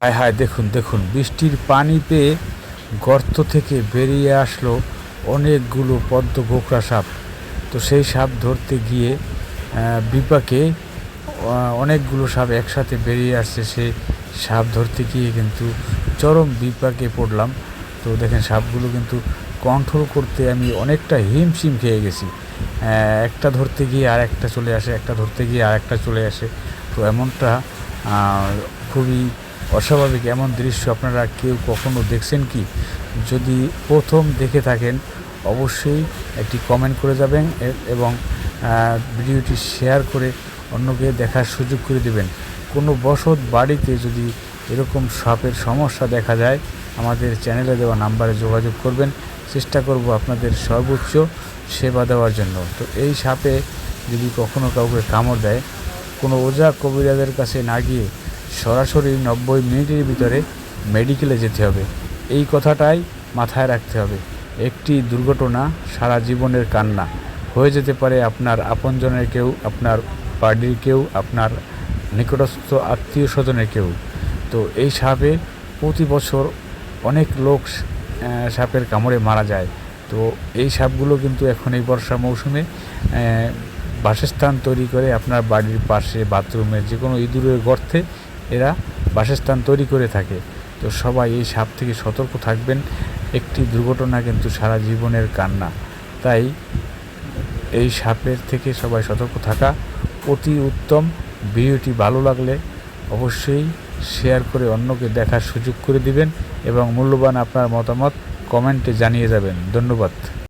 হায় হায়, দেখুন দেখুন, বৃষ্টির পানি পেয়ে গর্ত থেকে বেরিয়ে আসলো অনেকগুলো পদ্ম গোকড়া সাপ। তো সেই সাপ ধরতে গিয়ে বিপাকে অনেকগুলো সাপ একসাথে বেরিয়ে আসছে। সেই সাপ ধরতে গিয়ে কিন্তু চরম বিপাকে পড়লাম। তো দেখেন, সাপগুলো কিন্তু কন্ট্রোল করতে আমি অনেকটা হিমশিম খেয়ে গেছি। একটা ধরতে গিয়ে আর একটা চলে আসে, একটা ধরতে গিয়ে আর একটা চলে আসে। তো এমনটা খুবই অস্বাভাবিক। এমন দৃশ্য আপনারা কেউ কখনো দেখছেন কি? যদি প্রথম দেখে থাকেন অবশ্যই একটি কমেন্ট করে যাবেন এবং ভিডিওটি শেয়ার করে অন্যকে দেখার সুযোগ করে দেবেন। কোনো বসত বাড়িতে যদি এরকম সাপের সমস্যা দেখা যায়, আমাদের চ্যানেলে দেওয়া নাম্বারে যোগাযোগ করবেন। চেষ্টা করব আপনাদের সর্বোচ্চ সেবা দেওয়ার জন্য। তো এই সাপে যদি কখনো কাউকে কামড় দেয়, কোনো ওঝা কবিরাজের কাছে না গিয়ে সরাসরি 90 মিনিটের ভিতরে মেডিকেলে যেতে হবে। এই কথাটাই মাথায় রাখতে হবে। একটি দুর্ঘটনা সারা জীবনের কান্না হয়ে যেতে পারে আপনার আপনজনের কেউ, আপনার বাড়ির কেউ, আপনার নিকটস্থ আত্মীয় স্বজনের কেউ। তো এই সাপে প্রতি বছর অনেক লোক সাপের কামড়ে মারা যায়। তো এই সাপগুলো কিন্তু এখন এই বর্ষা মৌসুমে বাসস্থান তৈরি করে আপনার বাড়ির পাশে, বাথরুমে, যে কোনো ইঁদুরের গর্তে এরা বাসস্থান তৈরি করে থাকে। তো সবাই এই সাপ থেকে সতর্ক থাকবেন। একটি দুর্ঘটনা কিন্তু সারা জীবনের কান্না। তাই এই সাপের থেকে সবাই সতর্ক থাকা অতি উত্তম। ভিডিওটি ভালো লাগলে অবশ্যই শেয়ার করে অন্যকে দেখার সুযোগ করে দিবেন এবং মূল্যবান আপনার মতামত কমেন্টে জানিয়ে যাবেন। ধন্যবাদ।